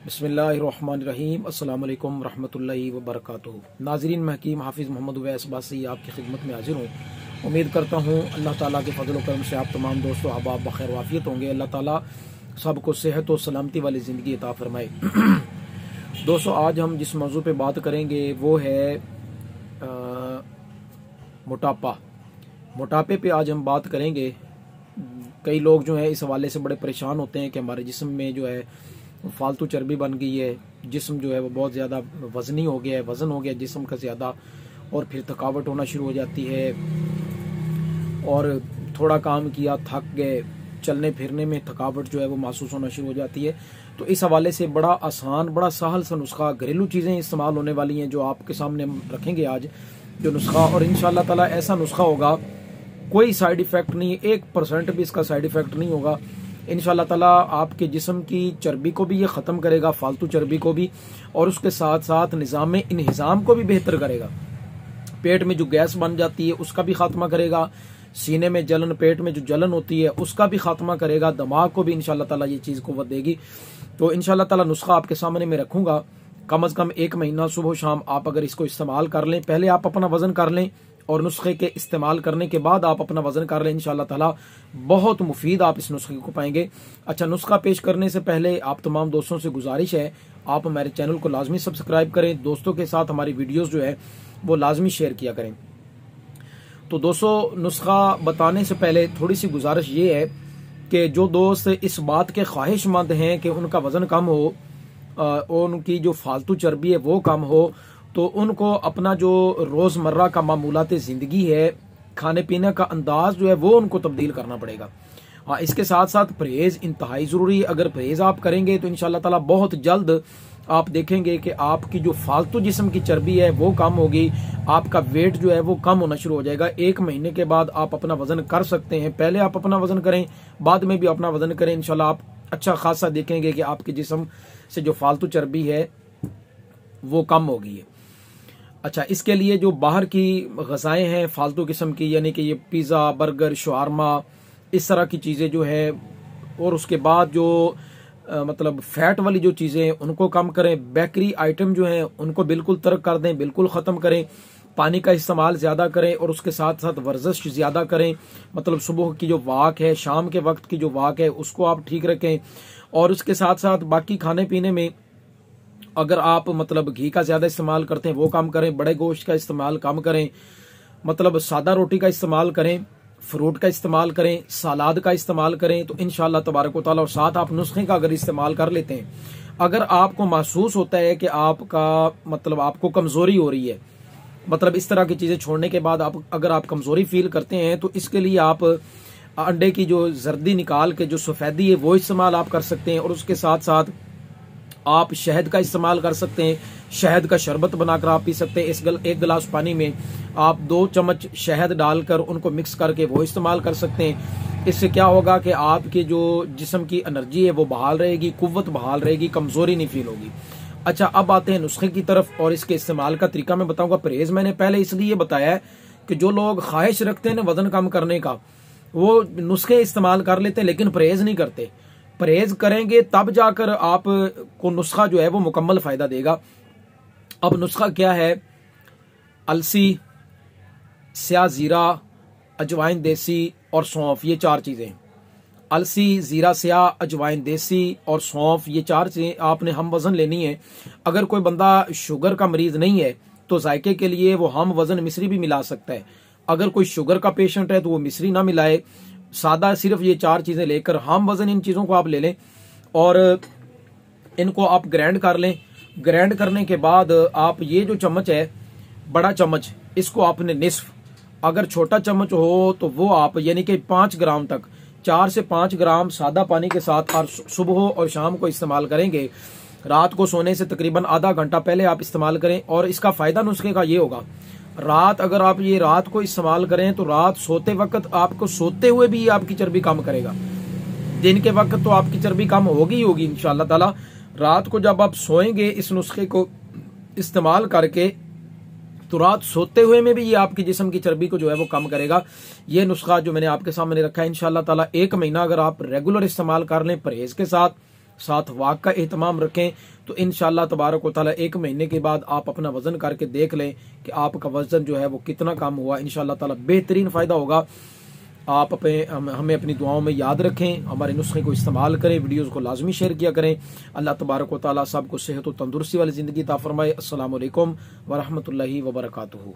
बिस्मिल्लाहिर्रहमानिर्रहीम अस्सलाम वालेकुम रहमतुल्लाहि व बरकातुहू। नाज़रीन, मैं हकीम हाफिज़ मोहम्मद उवैस बासी आपकी खिदमत में हाजिर हूँ। उम्मीद करता हूँ अल्लाह ताला के फजल करम से आप तमाम दोस्तों अहबाब बखैर वाफियत होंगे। अल्लाह ताला सबको सेहत और सलामती वाली ज़िंदगी अता फरमाए। दोस्तों, आज हम जिस मौजू पे बात करेंगे वो है मोटापा। मोटापे पे आज हम बात करेंगे। कई लोग जो है इस हवाले से बड़े परेशान होते हैं कि हमारे जिस्म में जो है फालतू चर्बी बन गई है, जिस्म जो है वो बहुत ज़्यादा वज़नी हो गया है, वज़न हो गया जिस्म का ज़्यादा, और फिर थकावट होना शुरू हो जाती है और थोड़ा काम किया थक गए, चलने फिरने में थकावट जो है वो महसूस होना शुरू हो जाती है। तो इस हवाले से बड़ा आसान, बड़ा सहल सा नुस्खा, घरेलू चीज़ें इस्तेमाल होने वाली हैं जो आपके सामने हम रखेंगे आज जो नुस्खा। और इंशाअल्लाह ताला ऐसा नुस्खा होगा, कोई साइड इफ़ेक्ट नहीं, 1% भी इसका साइड इफ़ेक्ट नहीं होगा। इंशाअल्लाह ताला आपके जिस्म की चर्बी को भी ये ख़त्म करेगा, फालतू चर्बी को भी, और उसके साथ साथ निज़ाम इंहिज़ाम को भी बेहतर करेगा। पेट में जो गैस बन जाती है उसका भी खात्मा करेगा, सीने में जलन, पेट में जो जलन होती है उसका भी खात्मा करेगा, दिमाग को भी इंशाअल्लाह ताला ये चीज़ क़ुव्वत देगी। तो इंशाअल्लाह ताला नुस्खा आपके सामने मैं रखूँगा। कम अज़ कम 1 महीना सुबह शाम आप अगर इसको इस्तेमाल कर लें, पहले आप अपना वज़न कर लें और नुस्खे के इस्तेमाल करने के बाद आप अपना वज़न कर लें, इंशाअल्लाह ताला बहुत मुफीद आप इस नुस्खे को पाएंगे। अच्छा, नुस्खा पेश करने से पहले आप तमाम दोस्तों से गुजारिश है, आप हमारे चैनल को लाजमी सब्सक्राइब करें, दोस्तों के साथ हमारी वीडियोज़ जो है वो लाजमी शेयर किया करें। तो दोस्तों, नुस्खा बताने से पहले थोड़ी सी गुजारिश ये है कि जो दोस्त इस बात के ख्वाहिशमंद हैं कि उनका वज़न कम हो और उनकी जो फालतू चर्बी है वो कम हो, तो उनको अपना जो रोज़मर्रा का मामूलात ज़िंदगी है, खाने पीने का अंदाज जो है वो उनको तब्दील करना पड़ेगा। हाँ, इसके साथ साथ परहेज़ इंतहाई ज़रूरी है। अगर परहेज़ आप करेंगे तो इंशाअल्लाह ताला बहुत जल्द आप देखेंगे कि आपकी जो फालतू जिस्म की चर्बी है वो कम होगी, आपका वेट जो है वो कम होना शुरू हो जाएगा। 1 महीने के बाद आप अपना वज़न कर सकते हैं। पहले आप अपना वज़न करें, बाद में भी अपना वज़न करें, इंशाअल्लाह आप अच्छा खासा देखेंगे कि आपके जिस्म से जो फालतू चर्बी है वो कम होगी। अच्छा, इसके लिए जो बाहर की ग़ज़ाएँ हैं फालतू किस्म की, यानी कि ये पिज़्ज़ा, बर्गर, शवारमा, इस तरह की चीज़ें जो है, और उसके बाद जो मतलब फ़ैट वाली जो चीज़ें उनको कम करें। बेकरी आइटम जो हैं उनको बिल्कुल तर्क कर दें, बिल्कुल ख़त्म करें। पानी का इस्तेमाल ज़्यादा करें और उसके साथ साथ वर्जिश ज़्यादा करें। मतलब सुबह की जो वॉक है, शाम के वक्त की जो वॉक है उसको आप ठीक रखें। और उसके साथ साथ बाकी खाने पीने में अगर आप मतलब घी का ज़्यादा इस्तेमाल करते हैं वो कम करें, बड़े गोश्त का इस्तेमाल कम करें, मतलब सादा रोटी का इस्तेमाल करें, फ्रूट का इस्तेमाल करें, सलाद का इस्तेमाल करें। तो इंशाअल्लाह तबारक व तआला, और साथ आप नुस्खे का अगर इस्तेमाल कर लेते हैं, अगर आपको महसूस होता है कि आपका मतलब आपको कमज़ोरी हो रही है, मतलब इस तरह की चीज़ें छोड़ने के बाद अगर आप कमज़ोरी फील करते हैं, तो इसके लिए आप अंडे की जो जर्दी निकाल के जो सफ़ेदी है वो इस्तेमाल आप कर सकते हैं। और उसके साथ साथ आप शहद का इस्तेमाल कर सकते हैं, शहद का शरबत बनाकर आप पी सकते हैं। 1 गिलास पानी में आप 2 चम्मच शहद डालकर उनको मिक्स करके वो इस्तेमाल कर सकते हैं। इससे क्या होगा कि आपके जो जिस्म की एनर्जी है वो बहाल रहेगी, कुव्वत बहाल रहेगी, कमज़ोरी नहीं फील होगी। अच्छा, अब आते हैं नुस्खे की तरफ, और इसके इस्तेमाल का तरीका मैं बताऊंगा। परहेज़ मैंने पहले इसलिए बताया है कि जो लोग ख्वाहिश रखते हैं ना वज़न कम करने का, वो नुस्खे इस्तेमाल कर लेते हैं लेकिन परहेज़ नहीं करते। परहेज करेंगे तब जाकर आप को नुस्खा जो है वो मुकम्मल फ़ायदा देगा। अब नुस्खा क्या है? अलसी, स्याह ज़ीरा, अजवाइन देसी और सौंफ, ये 4 चीज़ें। अलसी, ज़ीरा, स्याह, अजवाइन देसी और सौंफ, ये 4 चीज़ें आपने हम वज़न लेनी है। अगर कोई बंदा शुगर का मरीज़ नहीं है तो जायके के लिए वो हम वज़न मिश्री भी मिला सकता है। अगर कोई शुगर का पेशेंट है तो वो मिश्री ना मिलाए, सादा सिर्फ ये 4 चीज़ें लेकर हम वज़न इन चीज़ों को आप ले लें और इनको आप ग्राइंड कर लें। ग्राइंड करने के बाद आप ये जो चम्मच है, बड़ा चम्मच, इसको आपने निस्फ, अगर छोटा चम्मच हो तो वो आप यानी कि 5 ग्राम तक, 4 से 5 ग्राम सादा पानी के साथ और सुबह और शाम को इस्तेमाल करेंगे। रात को सोने से तकरीबन आधा घंटा पहले आप इस्तेमाल करें। और इसका फ़ायदा नुस्खे का ये होगा, रात अगर आप ये रात को इस्तेमाल करें तो रात सोते वक्त आपको सोते हुए भी ये आपकी चर्बी कम करेगा। दिन के वक्त तो आपकी चर्बी कम होगी ही होगी इंशाअल्लाह ताला। रात को जब आप सोएंगे इस नुस्खे को इस्तेमाल करके, तो रात सोते हुए में भी ये आपके जिस्म की चर्बी को जो है वो कम करेगा। ये नुस्खा जो मैंने आपके सामने रखा है, इंशाअल्लाह ताला 1 महीना अगर आप रेगुलर इस्तेमाल कर लें, परहेज के साथ साथ वाक का एहतमाम रखें, तो इंशाअल्लाह तबारक व तआला 1 महीने के बाद आप अपना वजन करके देख लें कि आपका वजन जो है वो कितना कम हुआ। इंशाअल्लाह ताला बेहतरीन फ़ायदा होगा। आप हमें अपनी दुआओं में याद रखें, हमारे नुस्खे को इस्तेमाल करें, वीडियोस को लाजमी शेयर किया करें। अल्लाह तबारक व तआला सबको सेहत और तंदुरुस्ती वाली ज़िंदगी अता फरमाए। अस्सलामु अलैकुम व रहमतुल्लाहि व बरकातुहू।